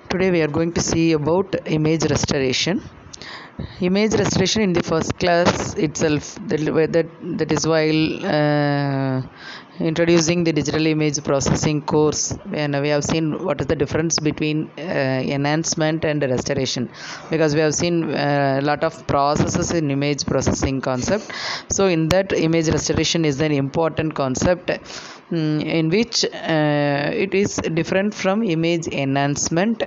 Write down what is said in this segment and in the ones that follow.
Today we are going to see about image restoration. Image restoration in the first class itself, that is while introducing the digital image processing course, and we have seen what is the difference between enhancement and restoration, because we have seen a lot of processes in image processing concept. So in that, image restoration is an important concept in which it is different from image enhancement.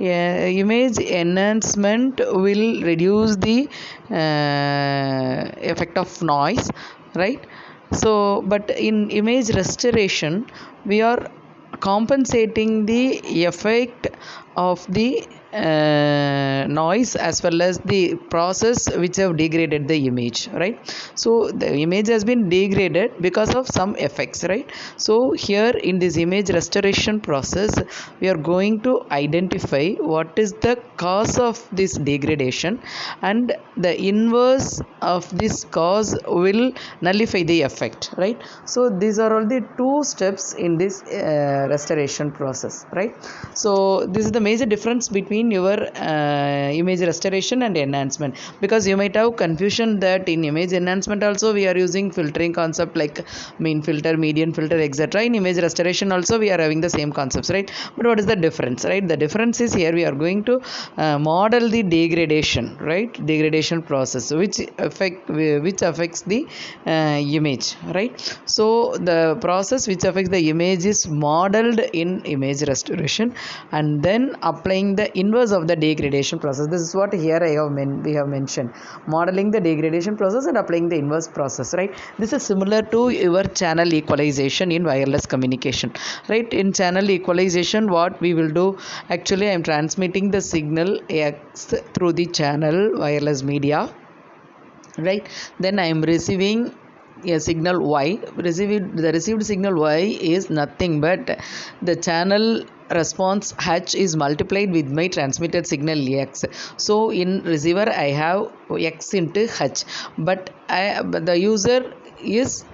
Image enhancement will reduce the effect of noise, right? So but in image restoration, we are compensating the effect of the noise as well as the process which have degraded the image, right? So the image has been degraded because of some effects, right? So here in this image restoration process, we are going to identify what is the cause of this degradation, and the inverse of this cause will nullify the effect, right? So these are all the two steps in this restoration process, right? So this is the major difference between your image restoration and enhancement, because you might have confusion that in image enhancement also we are using filtering concept like mean filter, median filter, etc. In image restoration also we are having the same concepts, right? But what is the difference, right? The difference is here we are going to model the degradation, right? Degradation process which affects the image, right? So the process which affects the image is modeled in image restoration, and then applying the inverse of the degradation process. This is what here we have mentioned, modeling the degradation process and applying the inverse process, right? This is similar to your channel equalization in wireless communication, right? In channel equalization, what we will do, actually I am transmitting the signal X through the channel wireless media, right? Then I am receiving a signal Y. The received signal Y is nothing but the channel response H is multiplied with my transmitted signal X. So in receiver I have X into H, but the user is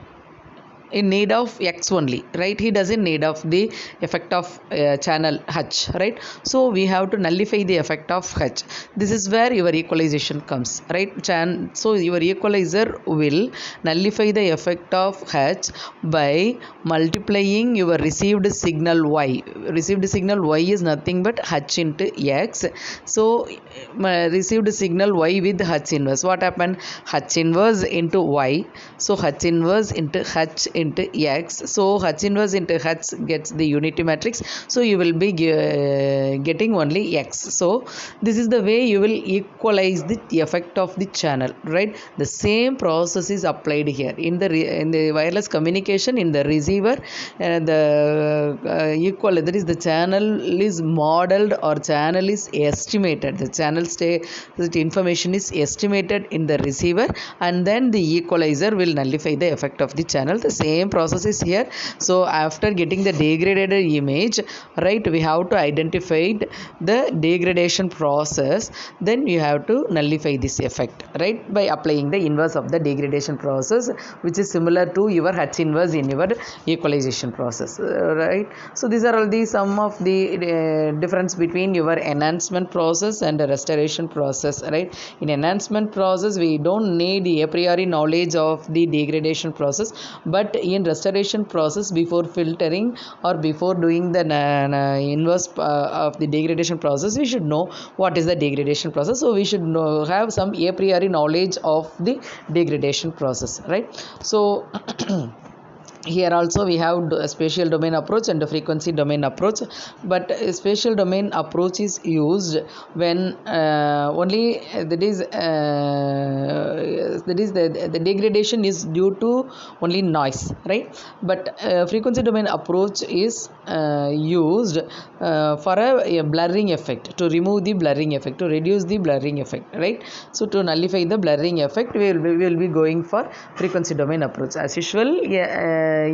in need of X only, right? He doesn't need of the effect of channel H, right? So we have to nullify the effect of H. This is where your equalization comes, right? So your equalizer will nullify the effect of H by multiplying your received signal Y. Received signal Y is nothing but H into X. So received signal Y with H inverse. What happened? H inverse into Y. So H inverse into H into X. So H inverse into H gets the unity matrix. So you will be getting only X. So this is the way you will equalize the effect of the channel, right? The same process is applied here in the wireless communication. In the receiver, that is the channel is modeled or channel is estimated. The channel the information is estimated in the receiver, and then the equalizer will nullify the effect of the channel. The same process is here. So after getting the degraded image, right, we have to identify the degradation process, then you have to nullify this effect, right, by applying the inverse of the degradation process, which is similar to your H inverse in your equalization process, right? So these are all the some of the difference between your enhancement process and the restoration process, right? In enhancement process we don't need a priori knowledge of the degradation process, but in restoration process, before filtering or before doing the inverse of the degradation process, we should know what is the degradation process. So we should have some a priori knowledge of the degradation process, right? So here also we have a spatial domain approach and a frequency domain approach, but a spatial domain approach is used when only that is the degradation is due to only noise, right? But frequency domain approach is used for a blurring effect, to remove the blurring effect, to reduce the blurring effect, right? So to nullify the blurring effect, we will be going for frequency domain approach. As usual,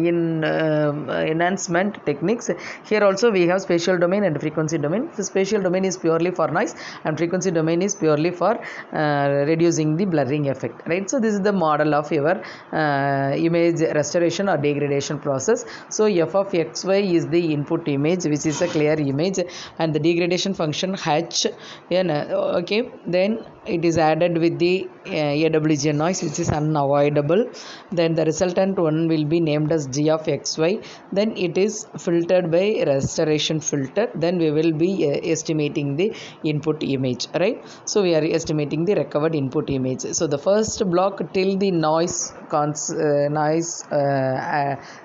in enhancement techniques. Here also we have spatial domain and frequency domain. The spatial domain is purely for noise and frequency domain is purely for reducing the blurring effect, right? So this is the model of your image restoration or degradation process. So f of xy is the input image, which is a clear image, and the degradation function h, okay, then it is added with the AWG noise, which is unavoidable. Then the resultant one will be named as g of xy. Then it is filtered by restoration filter. Then we will be estimating the input image, right? So we are estimating the recovered input image. So the first block till the noise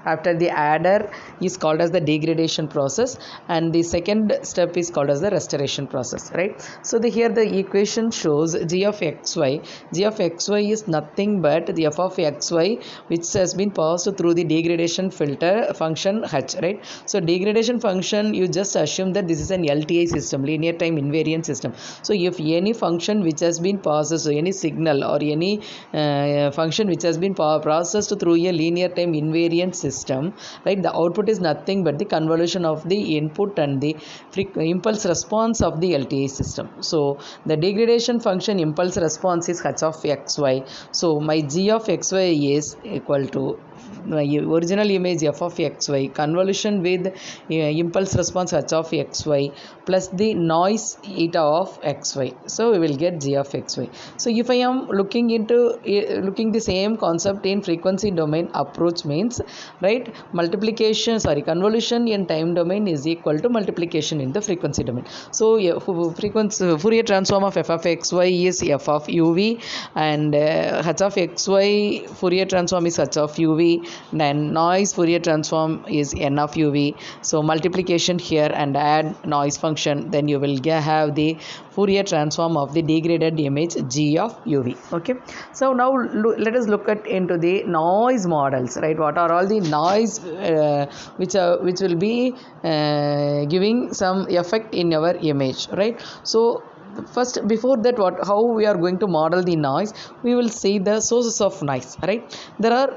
after the adder is called as the degradation process, and the second step is called as the restoration process, right? So here the equation shows g of xy. G of xy is nothing but the f of xy, which has been passed through the degradation filter function h, right? So degradation function, you just assume that this is an LTI system, linear time invariant system. So if any function which has been processed, so any signal or any function which has been processed through a linear time invariant system, right, the output is nothing but the convolution of the input and the impulse response of the LTI system. So the degradation function impulse response is h of xy. So my g of xy is equal to my original image f of xy convolution with impulse response h of xy plus the noise eta of xy. So we will get g of xy. So if I am looking the same concept in frequency domain approach, means, right, convolution in time domain is equal to multiplication in the frequency domain. So Fourier transform of f of xy is f of uv, and h of xy Fourier transform is h of uv, then noise Fourier transform is n of uv. So multiplication here and add noise function, then you will have the Fourier transform of the degraded image g of uv. Okay, so now let us look into the noise models, right? What are all the noise which will be giving some effect in our image, right? So first, before that, how we are going to model the noise, we will see the sources of noise, right? There are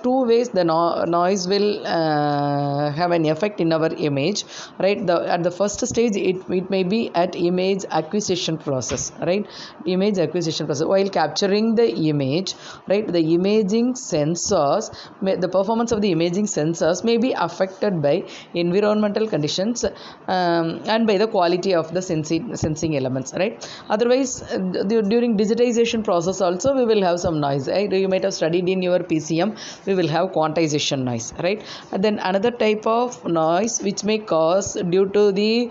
two ways the noise will have an effect in our image, right? At the first stage, it may be at image acquisition process, right? Image acquisition process, while capturing the image, right, the imaging sensors, the performance of the imaging sensors may be affected by environmental conditions and by the quality of the sensing elements, right? Otherwise, during digitization process also we will have some noise, right? You might have studied in your PCM, we will have quantization noise, right? And then another type of noise which may cause due to the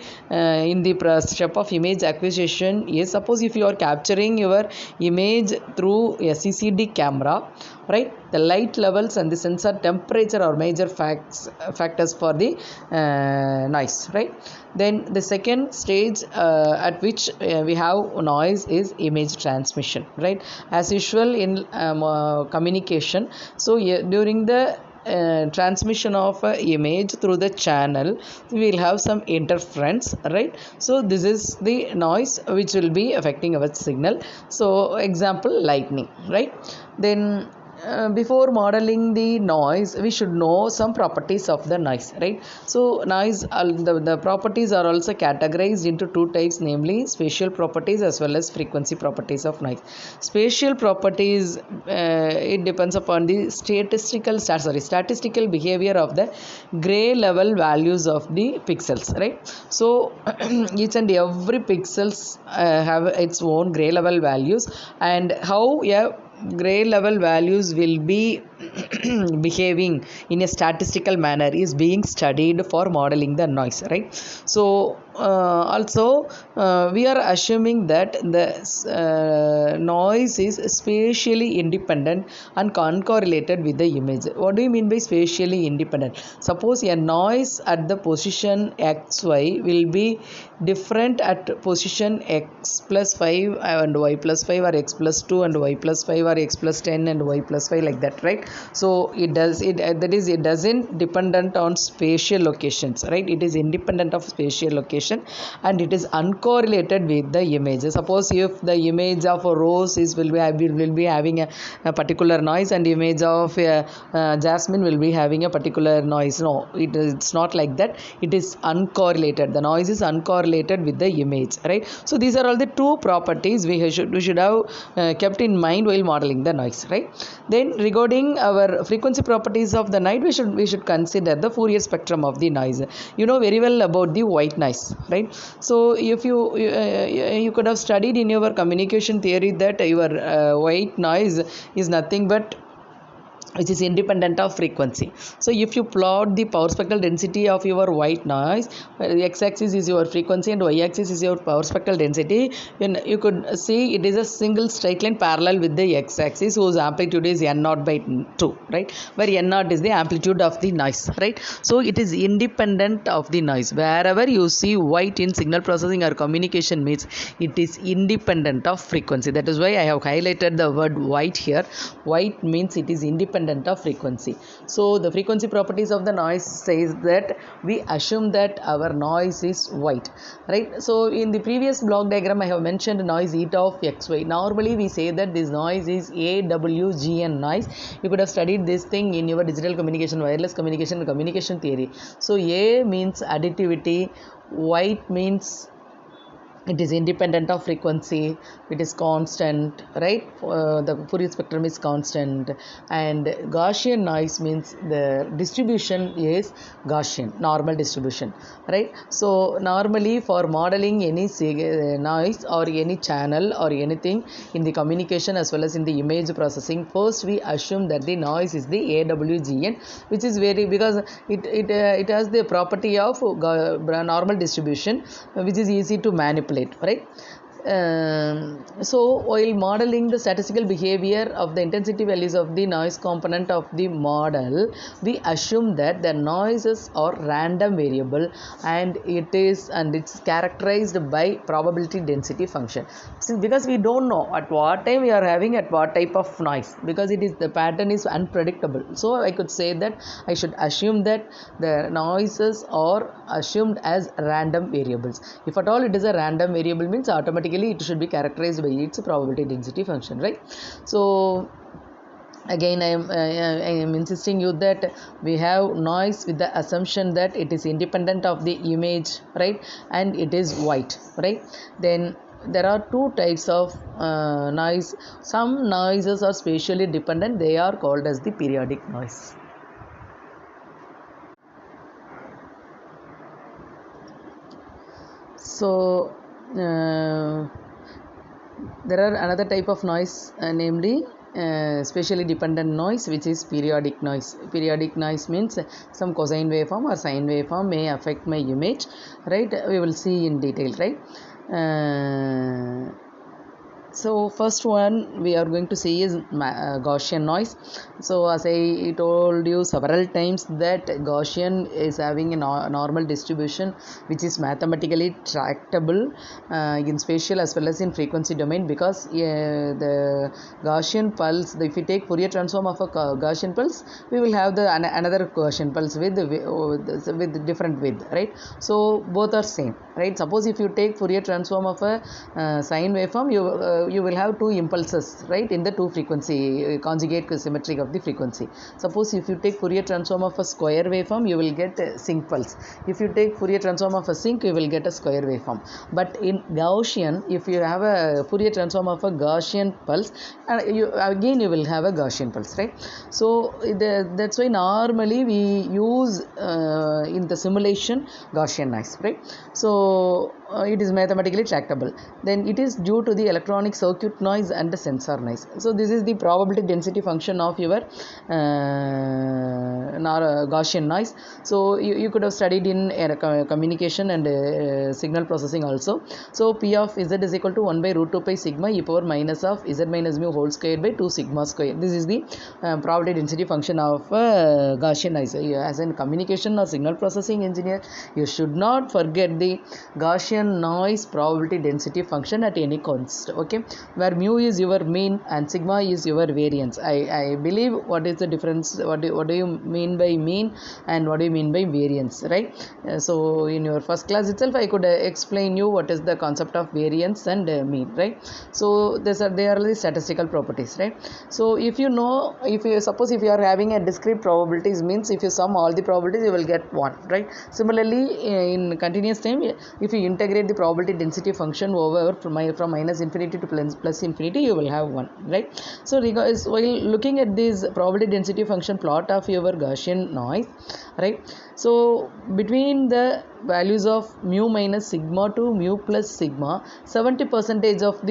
in the step of image acquisition is, suppose if you are capturing your image through a CCD camera, right, the light levels and the sensor temperature are major factors for the noise, right? Then the second stage at which we have noise is image transmission, right? As usual in communication, so during the transmission of image through the channel, we will have some interference, right? So this is the noise which will be affecting our signal. So example, lightning, right? Then before modeling the noise, we should know some properties of the noise, right? So noise, the properties are also categorized into two types, namely spatial properties as well as frequency properties of noise. Spatial properties, it depends upon the statistical behavior of the gray level values of the pixels, right? So each and every pixels have its own gray level values, and how gray level values will be behaving in a statistical manner is being studied for modeling the noise, right? So also we are assuming that the noise is spatially independent and uncorrelated with the image. What do you mean by spatially independent? Suppose a noise at the position xy will be different at position x plus 5 and y plus 5, or x plus 2 and y plus 5, or x plus 10 and y plus 5, like that, right? So it does it that is it doesn't dependent on spatial locations, right? It is independent of spatial location, and it is uncorrelated with the image. Suppose if the image of a rose is will be having a particular noise, and image of jasmine will be having a particular noise. No, it's not like that. It is uncorrelated. The noise is uncorrelated with the image, right? So these are all the two properties we should have kept in mind while modeling the noise, right? Then regarding our frequency properties of the night, we should consider the Fourier spectrum of the noise. You know very well about the white noise, right? So if you could have studied in your communication theory that your white noise is nothing but which is independent of frequency. So if you plot the power spectral density of your white noise, x-axis is your frequency and y-axis is your power spectral density, you could see it is a single straight line parallel with the x-axis whose amplitude is n0 by 2, right? Where n0 is the amplitude of the noise, right? So it is independent of the noise. Wherever you see white in signal processing or communication means it is independent of frequency. That is why I have highlighted the word white here. White means it is independent of frequency. So the frequency properties of the noise says that we assume that our noise is white, right? So in the previous block diagram I have mentioned noise eta of xy. Normally we say that this noise is AWGN noise. You could have studied this thing in your digital communication, wireless communication and communication theory. So A means additivity, white means it is independent of frequency, it is constant, right? The Fourier spectrum is constant, and Gaussian noise means the distribution is Gaussian, normal distribution, right? So normally for modeling any noise or any channel or anything in the communication as well as in the image processing, first we assume that the noise is the AWGN, which is very, because it has the property of normal distribution, which is easy to manipulate, right? So while modeling the statistical behavior of the intensity values of the noise component of the model, we assume that the noises are random variable and it's characterized by probability density function. So because we don't know at what time we are having at what type of noise, because the pattern is unpredictable. So I could say that I should assume that the noises are assumed as random variables. If at all it is a random variable means automatically it should be characterized by its probability density function, right? So again I am insisting you that we have noise with the assumption that it is independent of the image, right? And it is white, right? Then there are two types of noise. Some noises are spatially dependent. They are called as the periodic noise. So there are another type of noise, namely spatially dependent noise, which is periodic noise. Periodic noise means some cosine waveform or sine waveform may affect my image, right? We will see in detail, right? So first one we are going to see is Gaussian noise. So as I told you several times that Gaussian is having a normal distribution which is mathematically tractable in spatial as well as in frequency domain, because the Gaussian pulse, if we take Fourier transform of a Gaussian pulse, we will have the another Gaussian pulse with different width, right? So both are same, right? Suppose if you take Fourier transform of a sine waveform, you will have two impulses, right, in the two frequency conjugate symmetry of the frequency. Suppose if you take Fourier transform of a square waveform, you will get a sinc pulse. If you take Fourier transform of a sinc, you will get a square waveform. But in Gaussian, if you have a Fourier transform of a Gaussian pulse, you will have a Gaussian pulse, right? So that's why normally we use in the simulation Gaussian noise, right? So it is mathematically tractable. Then it is due to the electronic circuit noise and the sensor noise. So this is the probability density function of your Gaussian noise. So you could have studied in communication and signal processing also. So P of Z is equal to 1 by root 2 pi sigma e power minus of Z minus mu whole square by 2 sigma square. This is the probability density function of Gaussian noise. As a communication or signal processing engineer, you should not forget the Gaussian Gaussian noise probability density function at any const, okay, where mu is your mean and sigma is your variance. I believe what is the difference, what do you mean by mean and what do you mean by variance, right? So in your first class itself I could explain you what is the concept of variance and mean, right? So they are the statistical properties, right? So if you know, if you suppose if you are having a discrete probabilities, means if you sum all the probabilities you will get 1, right? Similarly in continuous time, if you integrate the probability density function over from minus infinity to plus infinity, you will have 1, right? So while looking at this probability density function plot of your Gaussian noise, right? So between the values of mu minus sigma to mu plus sigma, 70% of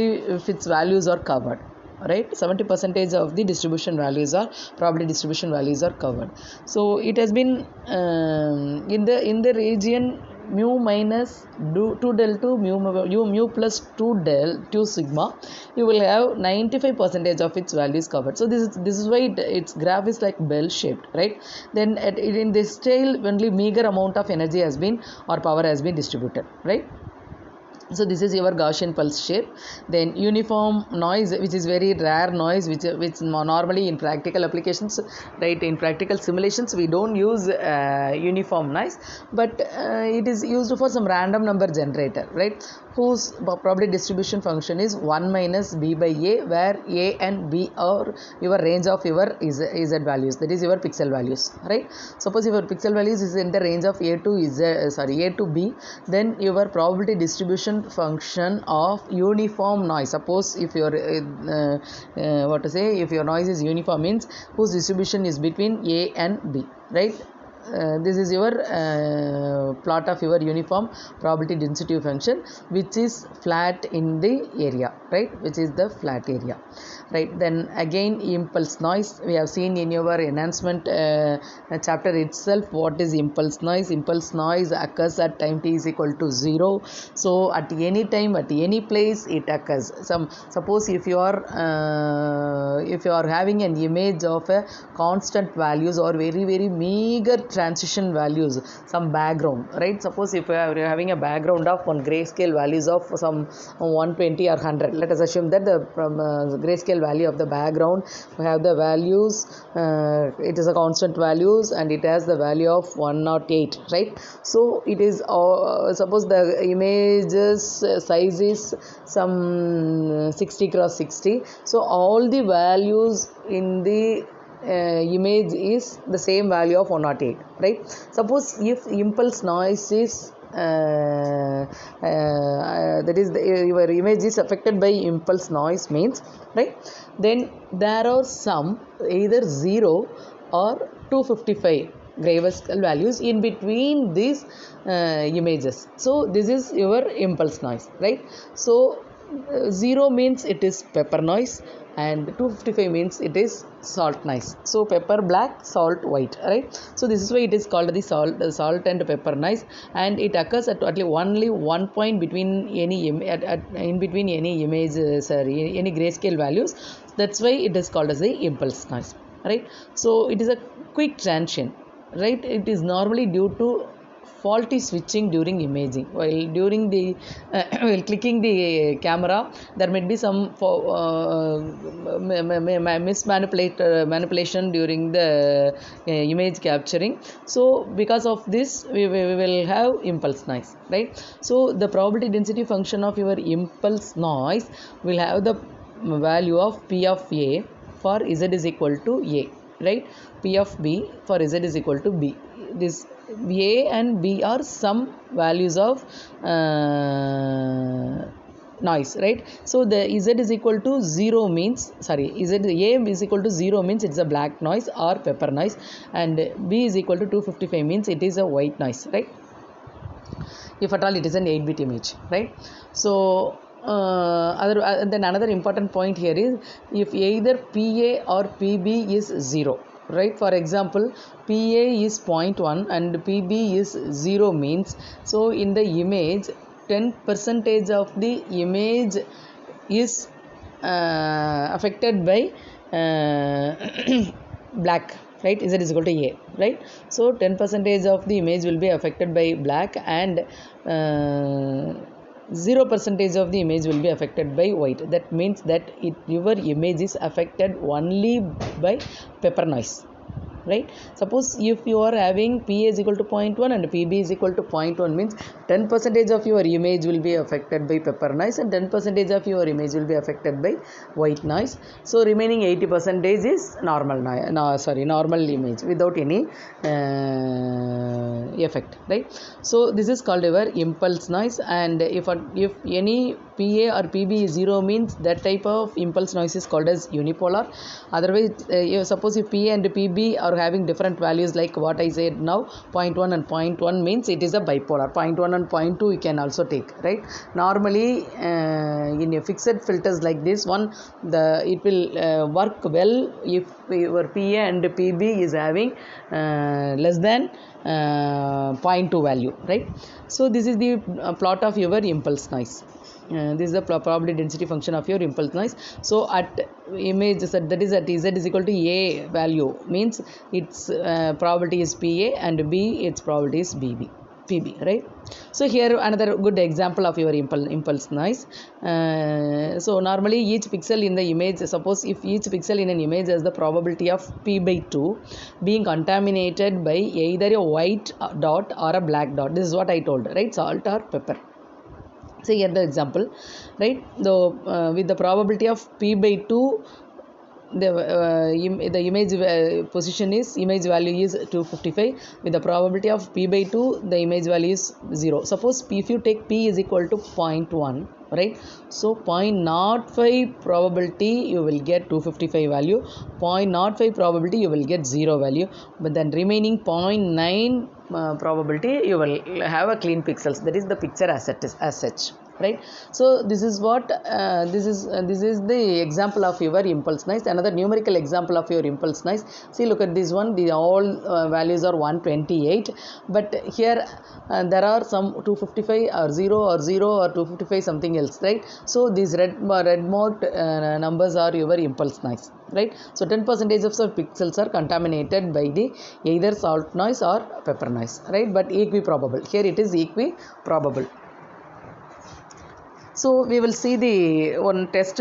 its values are covered, right? 70% of the distribution values are probability distribution values are covered. So it has been in the region mu minus 2 del to mu plus 2 del 2 sigma, you will have 95% of its values covered. So this is why its graph is like bell shaped, right? Then in this tail only meager amount of energy has been or power has been distributed, right? So this is your Gaussian pulse shape. Then uniform noise, which is very rare noise, which normally in practical applications, right, in practical simulations we don't use uniform noise, but it is used for some random number generator, right, whose probability distribution function is 1 minus b by a, where a and b are your range of your z values, that is your pixel values, right? Suppose your pixel values is in the range of a to b, then your probability distribution function of uniform noise, suppose if your if your noise is uniform, means whose distribution is between a and b, right? This is your plot of your uniform probability density function, which is flat in the area, right, which is the flat area, right? Then again impulse noise, we have seen in your enhancement chapter itself what is impulse noise. Impulse noise occurs at time t is equal to 0. So at any time, at any place it occurs. Suppose if you are having an image of a constant values or very meager transition values, some background, right? Suppose if you are having a background of one grayscale values of some 120 or 100, let us assume that the grayscale value of the background, we have the values, it is a constant values and it has the value of 108, right? So it is suppose the images size is some 60 cross 60, so all the values in the image is the same value of 108, right? Suppose if impulse noise is that is your image is affected by impulse noise, means, right, then there are some either 0 or 255 grayscale values in between these images. So this is your impulse noise, right? So 0 means it is pepper noise and 255 means it is salt noise. So pepper black, salt white, right? So this is why it is called the salt and pepper noise, and it occurs at least only one point between any in between any images, any grayscale values. That's why it is called as the impulse noise, right? So it is a quick transient, right? It is normally due to faulty switching during imaging. While during the while clicking the camera, there might be some manipulation during the image capturing. So because of this, we will have impulse noise, right? So the probability density function of your impulse noise will have the value of P of A for Z is equal to A, right? P of B for Z is equal to B. This A and B are some values of noise, right? So the Z is equal to 0 means, sorry, A is equal to 0 means it's a black noise or pepper noise, and B is equal to 255 means it is a white noise, right? If at all it is an 8-bit image, right? So then another important point here is if either PA or PB is 0, right? For example, PA is 0.1 and PB is 0 means, so in the image 10% of the image is affected by black, right? Z is equal to A, right? So 10% of the image will be affected by black, and 0 percentage of the image will be affected by white. That means that your image is affected only by pepper noise. Right? Suppose if you are having PA is equal to 0.1 and PB is equal to 0.1, means 10% of your image will be affected by pepper noise and 10% of your image will be affected by white noise. So remaining 80% is normal noise, normal image without any effect. Right? So this is called your impulse noise, and if any PA or PB is 0, means that type of impulse noise is called as unipolar. Otherwise, suppose if PA and PB are having different values, like what I said now, 0.1 and 0.1, means it is a bipolar. 0.1 and 0.2 you can also take. Right? Normally in a fixed filters like this one, it will work well if your PA and PB is having less than 0.2 value. Right? So this is the plot of your impulse noise. This is the probability density function of your impulse noise. So at image, that is at Z is equal to A value, means its probability is PA, and B its probability is PB. Right? So here another good example of your impulse noise. So normally each pixel in the image, suppose if each pixel in an image has the probability of P by 2 being contaminated by either a white dot or a black dot. This is what I told, right? Salt or pepper. So here the example, right? With the probability of P by 2, the image position is, image value is 255. With the probability of P by 2, the image value is 0. Suppose if you take P is equal to 0.1, right? So 0.05 probability you will get 255 value, 0.05 probability you will get 0 value, but then remaining 0.9 probability you will have a clean pixels. That is the picture as such. Right? So this is what this is the example of your impulse noise. Another numerical example of your impulse noise. See, look at this one. The all values are 128, but here there are some 255 or 0 or 0 or 255 something else. Right? So these red marked numbers are your impulse noise. Right? So 10% of the pixels are contaminated by the either salt noise or pepper noise. Right? But equiprobable. Here it is equiprobable. So we will see the one test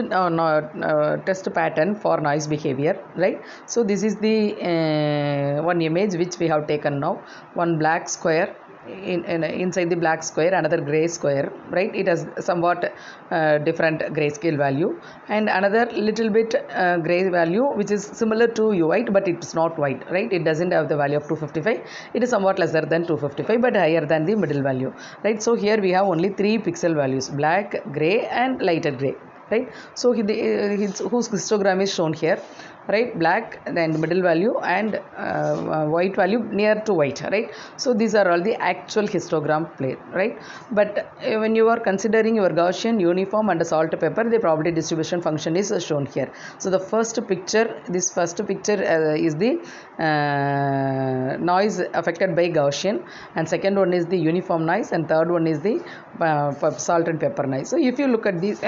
pattern for noise behavior, right? So this is the one image which we have taken now. One black square, inside the black square another gray square, right? It has somewhat different grayscale value, and another little bit gray value which is similar to white, but it's not white, right? It doesn't have the value of 255. It is somewhat lesser than 255 but higher than the middle value, right? So here we have only 3 pixel values: black, gray and lighter gray, right? So whose histogram is shown here, right? Black, then middle value, and white value near to white, right? So these are all the actual histogram played, right? But when you are considering your Gaussian, uniform and salt pepper, the probability distribution function is shown here. So the first picture, is the noise affected by Gaussian, and second one is the uniform noise, and third one is the salt and pepper noise. So if you look at these,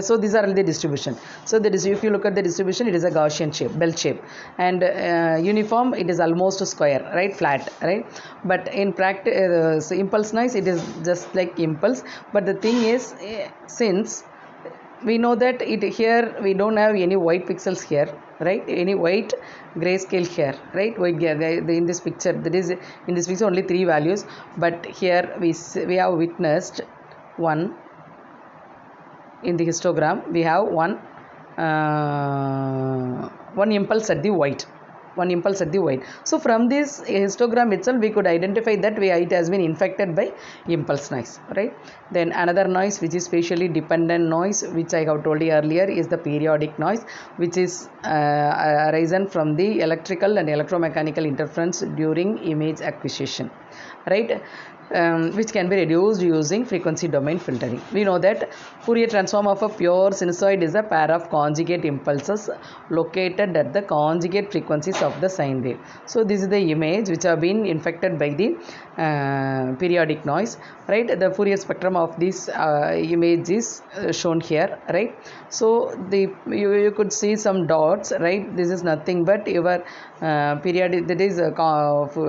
so these are the distribution. So if you look at the distribution, it is a Gaussian shape, bell shape, and uniform, it is almost square, right? Flat, right? But in practice, impulse noise, it is just like impulse. But the thing is, since we know that here we don't have any white pixels here, right? Any white grayscale here, right? White in this picture, that is in this picture only 3 values, but here we have witnessed one. In the histogram we have one impulse at the white. So from this histogram itself we could identify that it has been infected by impulse noise, right? Then another noise which is spatially dependent noise, which I have told you earlier, is the periodic noise, which is arisen from the electrical and electromechanical interference during image acquisition, right? Which can be reduced using frequency domain filtering. We know that Fourier transform of a pure sinusoid is a pair of conjugate impulses located at the conjugate frequencies of the sine wave. So this is the image which have been infected by the periodic noise, right? The Fourier spectrum of this image is shown here, right? So you could see some dots, right? This is nothing but your periodic, that is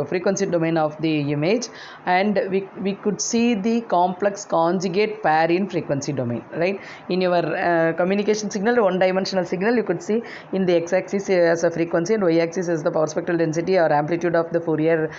frequency domain of the image, and we could see the complex conjugate pair in frequency domain, right? In your communication signal, one dimensional signal, you could see in the x-axis as a frequency and y-axis as the power spectral density or amplitude of the Fourier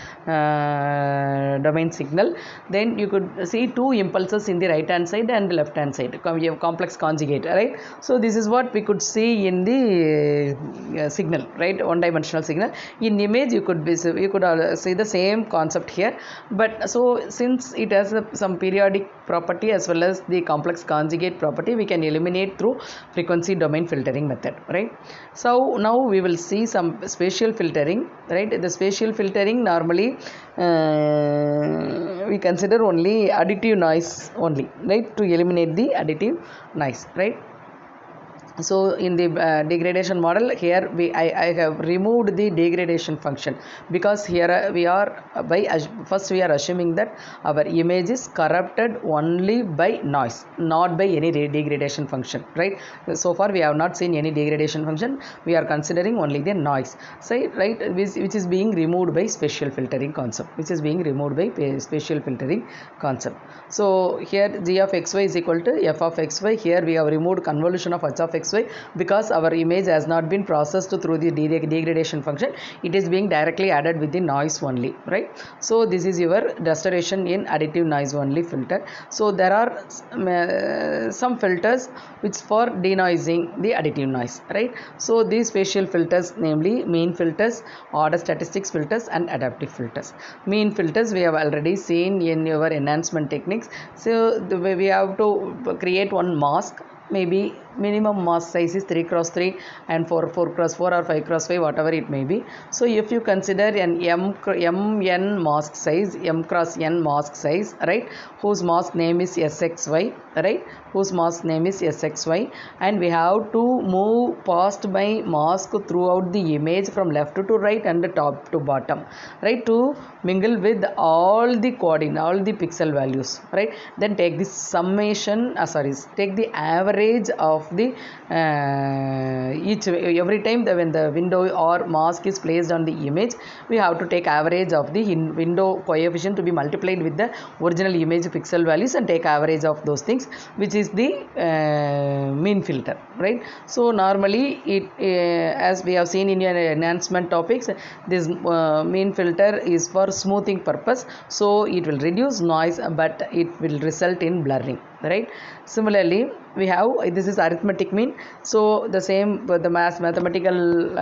domain signal. Then you could see two impulses in the right hand side and left hand side, complex conjugate, right? So this is what we could see in the signal, right? One dimensional signal. In image you could see the same concept here, but so since it has some periodic property as well as the complex conjugate property, we can eliminate through frequency domain filtering method, right? So now we will see some spatial filtering, right? The spatial filtering normally we consider only additive noise only, right? To eliminate the additive noise, right? So in the degradation model here I have removed the degradation function, because here we are first we are assuming that our image is corrupted only by noise, not by any degradation function, right? So far we have not seen any degradation function, we are considering only the noise, say, right? Which is being removed by spatial filtering concept, spatial filtering concept. So here g of xy is equal to f of xy. Here we have removed convolution of h of xy, because our image has not been processed through the degradation function, it is being directly added with the noise only, right? So this is your restoration in additive noise only filter. So there are some filters which for denoising the additive noise, right? So these spatial filters, namely mean filters, order statistics filters, and adaptive filters. Mean filters we have already seen in your enhancement techniques. So we have to create one mask, maybe minimum mask size is 3 cross 3 and 4 cross 4 or 5 cross 5, whatever it may be. So if you consider an mn mask size, m cross n mask size, right, whose mask name is sxy, right, whose mask name is sxy, and we have to move past by mask throughout the image from left to right and top to bottom, right, to mingle with all the coordinate, all the pixel values, right? Then take the summation, take the average of the every time when the window or mask is placed on the image, we have to take average of the window coefficient to be multiplied with the original image pixel values and take average of those things, which is the mean filter, right? So normally it as we have seen in your enhancement topics, this mean filter is for smoothing purpose, so it will reduce noise but it will result in blurring, right? Similarly we have, this is arithmetic mean. So the same, the mathematical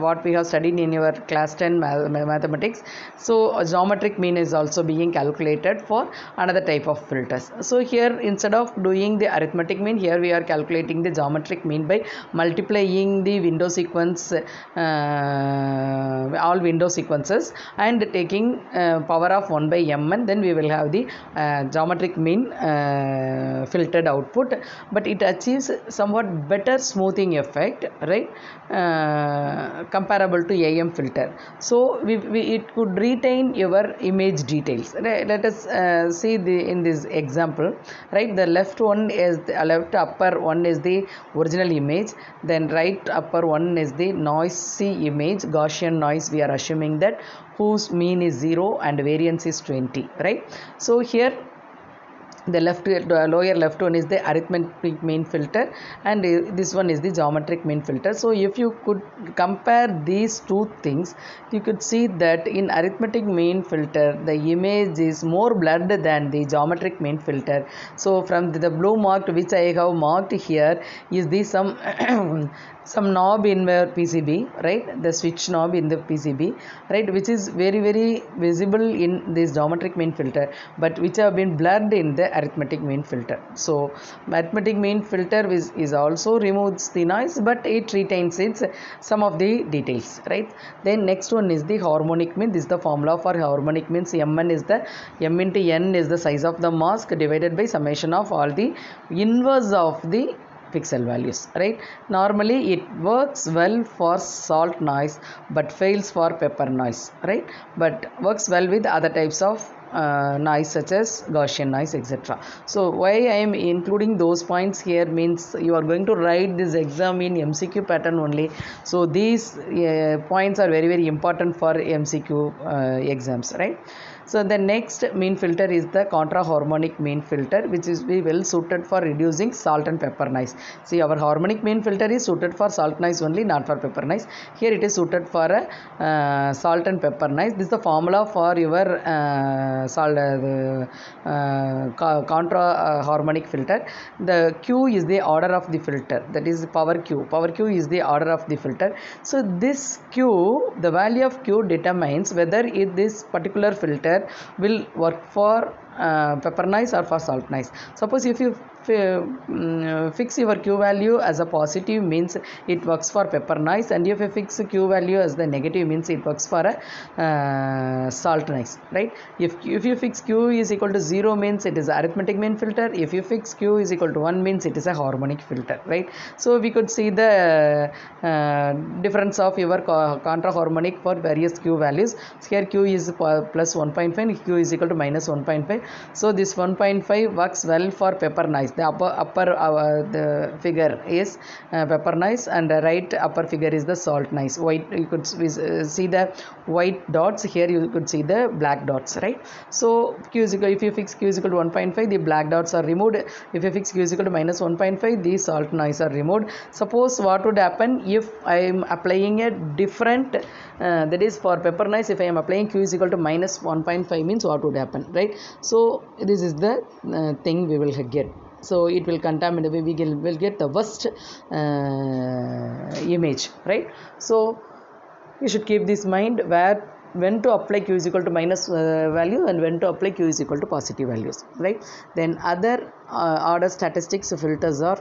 what we have studied in your class 10 mathematics. So geometric mean is also being calculated for another type of filters. So here instead of doing the arithmetic mean, here we are calculating the geometric mean by multiplying the window sequence, all window sequences, and taking power of 1 by m, and then we will have the geometric mean filtered output, but it achieves somewhat better smoothing effect, right, comparable to AM filter. So it could retain your image details, right? Let us see in this example, right? The left one is left upper one is the original image, then right upper one is the noisy image, Gaussian noise we are assuming that, whose mean is 0 and variance is 20, right? So here the lower left one is the arithmetic mean filter, and this one is the geometric mean filter. So if you could compare these two things, you could see that in arithmetic mean filter the image is more blurred than the geometric mean filter. So from the blue marked which I have marked here is the some knob in your PCB, right, the switch knob in the PCB, right, which is very visible in this geometric mean filter, but which have been blurred in the arithmetic mean filter. So arithmetic mean filter is also removes the noise, but it retains its some of the details, right? Then next one is the harmonic mean. This is the formula for harmonic means. Mn is the m into n is the size of the mask divided by summation of all the inverse of the pixel values, right? Normally it works well for salt noise but fails for pepper noise, right? But works well with other types of noise such as Gaussian noise, etc. So why I am including those points here means you are going to write this exam in MCQ pattern only. So these points are very important for MCQ exams, right? So the next mean filter is the contra harmonic mean filter, which is be well suited for reducing salt and pepper noise. See, our harmonic mean filter is suited for salt noise only, not for pepper noise. Here it is suited for salt and pepper noise. This is the formula for your contra harmonic filter. The Q is the order of the filter, that is power Q. Power Q is the order of the filter. So this Q, the value of Q determines whether this particular filter will work for pepper noise or for salt noise. Suppose if you fix your Q value as a positive, means it works for pepper noise, and if you fix Q value as the negative, means it works for a salt noise, right? If you fix Q is equal to 0, means it is arithmetic mean filter. If you fix Q is equal to 1, means it is a harmonic filter, right? So we could see the difference of your contra harmonic for various Q values. Here Q is plus 1.5, Q is equal to minus 1.5. So this 1.5 works well for pepper noise. The upper the figure is pepper noise, and the right upper figure is the salt noise. White, you could see the white dots. Here you could see the black dots, right? So Q is equal, if you fix Q is equal to 1.5, the black dots are removed. If you fix Q is equal to minus 1.5, the salt noise are removed. Suppose what would happen if I am applying a different that is for pepper noise, if I am applying Q is equal to minus 1.5, means what would happen, right? So this is the thing we will get. So it will contaminate, we will get the worst image, right? So you should keep this mind, when to apply Q is equal to minus value and when to apply Q is equal to positive values, right? Then other order statistics filters are,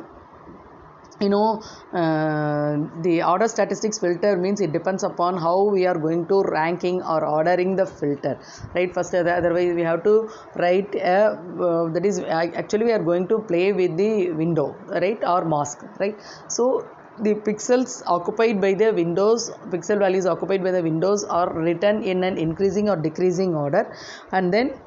the order statistics filter means it depends upon how we are going to ranking or ordering the filter, right? First, otherwise we have to write that is actually we are going to play with the window, right, or mask, right? So the pixels occupied by the windows, pixel values occupied by the windows are written in an increasing or decreasing order, and then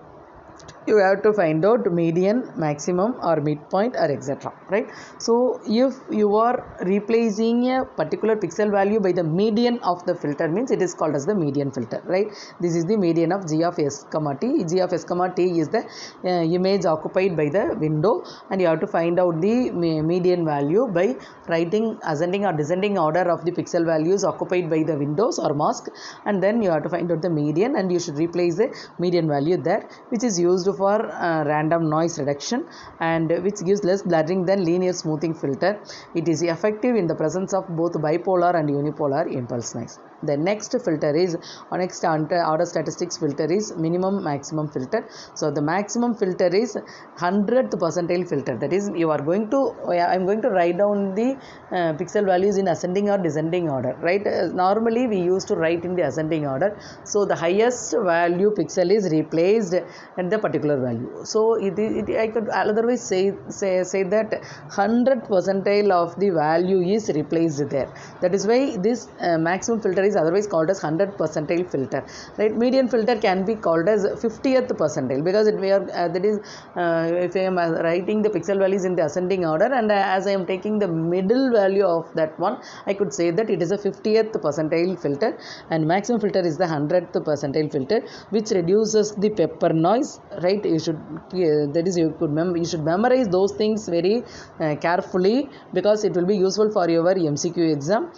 you have to find out median, maximum or midpoint or etc, right? So if you are replacing a particular pixel value by the median of the filter, means it is called as the median filter, right? This is the median of G of S comma T. G of S comma T is the image occupied by the window, and you have to find out the median value by writing ascending or descending order of the pixel values occupied by the windows or mask, and then you have to find out the median, and you should replace the median value there, which is used for random noise reduction and which gives less blurring than linear smoothing filter. It is effective in the presence of both bipolar and unipolar impulse noise. The next filter is, next order statistics filter is minimum maximum filter. So the maximum filter is 100th percentile filter. That is, you are going to, I am going to write down the pixel values in ascending or descending order, right? Normally we used to write in the ascending order. So the highest value pixel is replaced at the particular value. So I could otherwise say that 100th percentile of the value is replaced there. That is why this maximum filter is otherwise called as 100th percentile filter, right? Median filter can be called as 50th percentile, because that is if I am writing the pixel values in the ascending order, and as I am taking the middle value of that one, I could say that it is a 50th percentile filter, and maximum filter is the 100th percentile filter, which reduces the pepper noise, right? You should that is, you should memorize those things very carefully, because it will be useful for your MCQ exam.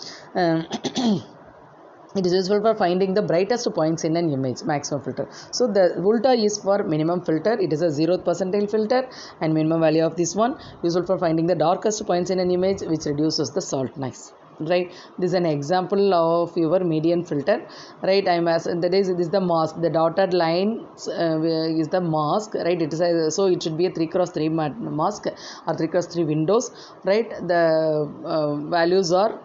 It is useful for finding the brightest points in an image, maximum filter. So the VULTA is for minimum filter. It is a 0th percentile filter, and minimum value of this one useful for finding the darkest points in an image, which reduces the salt noise. right? This is an example of your median filter, right? I'm as that is this is the mask, the dotted line is the mask, right? It is so it should be a 3x3 mask or 3x3 windows, right? The values are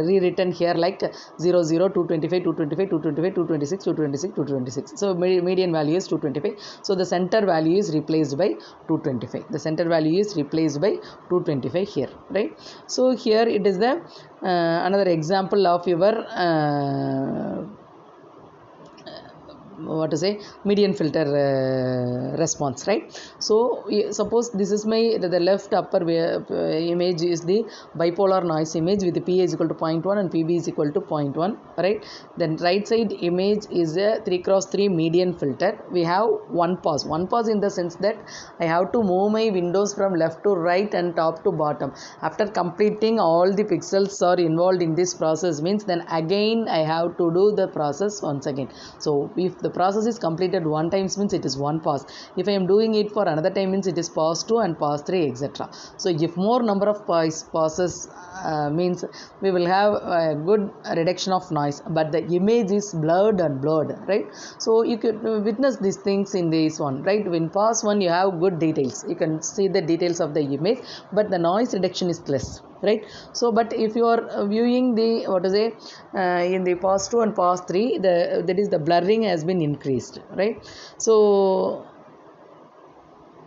rewritten here like 0 0 225 225 225 226 226 226. So median value is 225. So the center value is replaced by 225. The center value is replaced by 225 here, right? So here it is the another example of your what to say, median filter response, right? So suppose this is my the left upper image is the bipolar noise image with p is equal to 0.1 and pb is equal to 0.1, right? Then right side image is a 3x3 median filter. We have one pass in the sense that I have to move my windows from left to right and top to bottom. After completing all the pixels are involved in this process means then again I have to do the process once again. So if the process is completed one time means it is one pass. If I am doing it for another time means it is pass 2 and pass 3, etc. So if more number of passes means we will have a good reduction of noise, but the image is blurred, right? So you could witness these things in this one, right? In pass 1 you have good details, you can see the details of the image, but the noise reduction is less, right? So but if you are viewing the what to say in the pass 2 and pass 3, that is the blurring has been increased, right? So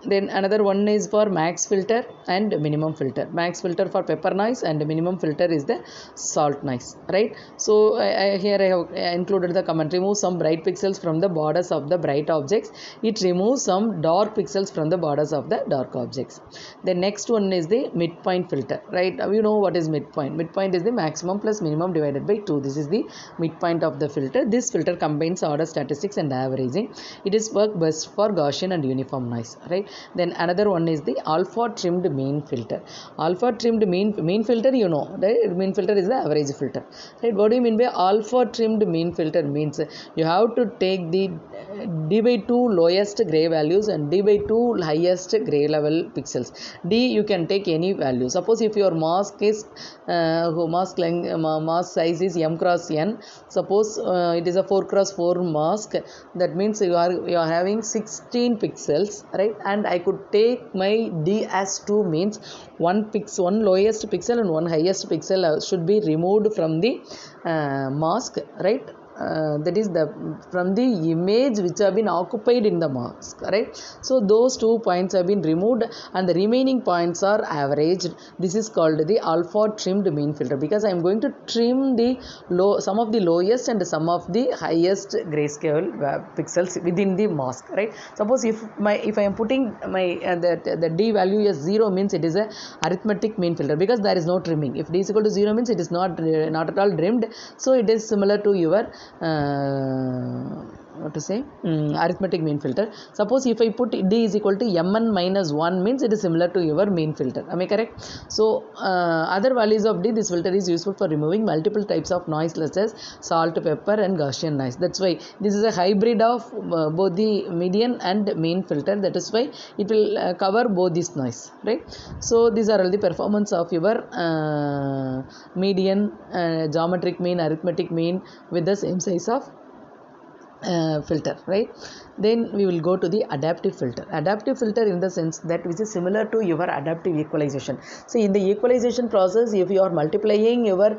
then another one is for max filter and minimum filter. Max filter for pepper noise and minimum filter is the salt noise, right? So here I have included the comment: remove some bright pixels from the borders of the bright objects. It removes some dark pixels from the borders of the dark objects. The next one is the midpoint filter, right? You know what is midpoint. Midpoint is the maximum plus minimum divided by 2. This is the midpoint of the filter. This filter combines order statistics and averaging. It is work best for Gaussian and uniform noise, right? Then another one is the alpha trimmed mean filter. Alpha trimmed mean filter, you know, right? Mean filter is the average filter, right? What do you mean by alpha trimmed mean filter? Means you have to take the d by 2 lowest gray values and d by 2 highest gray level pixels. D you can take any value. Suppose if your mask is mask length, mask size is m cross n. Suppose it is a 4 cross 4 mask. That means you are having 16 pixels, right? And I could take my D as 2 means one lowest pixel and one highest pixel should be removed from the mask, right? That is the from the image which have been occupied in the mask, right? So those 2 points have been removed and the remaining points are averaged. This is called the alpha trimmed mean filter, because I am going to trim the some of the lowest and some of the highest grayscale pixels within the mask, right? Suppose if I am putting my the D value as 0 means it is a arithmetic mean filter, because there is no trimming. If D is equal to 0 means it is not at all trimmed. So it is similar to your what to say, arithmetic mean filter. Suppose if I put D is equal to mn minus 1 means it is similar to your mean filter. Am I correct? So other values of D, this filter is useful for removing multiple types of noise such as salt, pepper and Gaussian noise. That's why this is a hybrid of both the median and mean filter. That is why it will cover both this noise, right? So these are all the performance of your median, geometric mean, arithmetic mean with the same size of filter, right? Then we will go to the adaptive filter. Adaptive filter in the sense that which is similar to your adaptive equalization. So in the equalization process, if you are multiplying your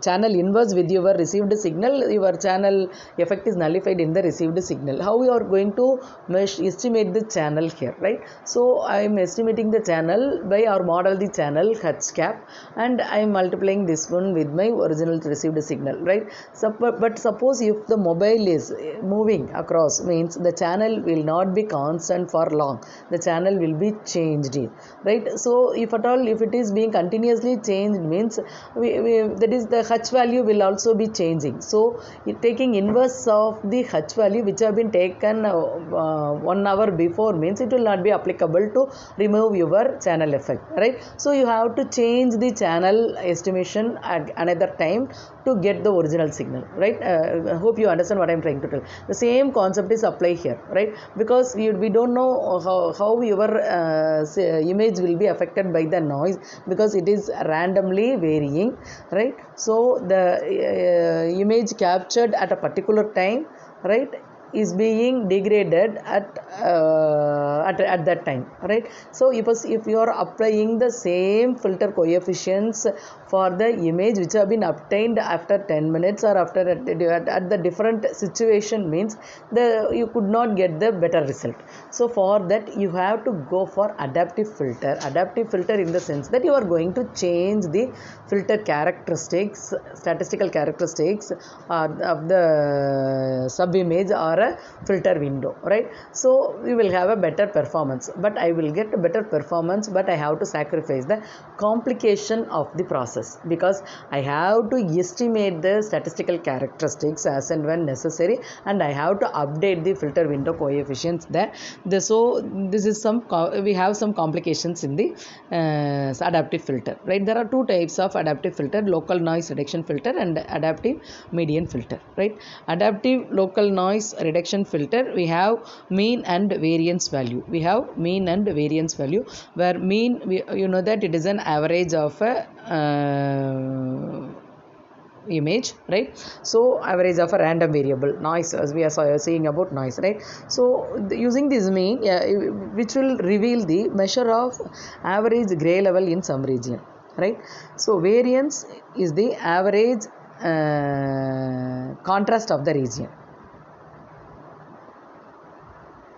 channel inverse with your received signal, your channel effect is nullified in the received signal. How we are going to estimate the channel here, right? So I am estimating the channel by or model the channel H cap, and I am multiplying this one with my original received signal, right? So, but suppose if the mobile is moving across means the channel will not be constant for long. The channel will be changed, right? So if at all if it is being continuously changed means that is the H value will also be changing. So taking inverse of the H value which have been taken 1 hour before means it will not be applicable to remove your channel effect, right? So you have to change the channel estimation at another time to get the original signal, right? I hope you understand what I'm trying to tell. The same concept is applied here, right? Because we don't know how your image will be affected by the noise, because it is randomly varying, right? So the image captured at a particular time, right, is being degraded at that time, right? So if you are applying the same filter coefficients for the image which have been obtained after 10 minutes or after at the different situation, means you could not get the better result. So for that you have to go for adaptive filter in the sense that you are going to change the filter characteristics, statistical characteristics of the sub image or a filter window, right? So we will have a better performance, but I will get a better performance, but I have to sacrifice the complication of the process, because I have to estimate the statistical characteristics as and when necessary, and I have to update the filter window coefficients there. So this is we have some complications in the adaptive filter, right? There are two types of adaptive filter: local noise reduction filter and adaptive median filter, right? Adaptive local noise reduction filter, we have mean and variance value. Where mean, you know that it is an average of a image, right? So average of a random variable noise, as we are saying about noise, right? So using this mean, which will reveal the measure of average gray level in some region, right? So variance is the average contrast of the region,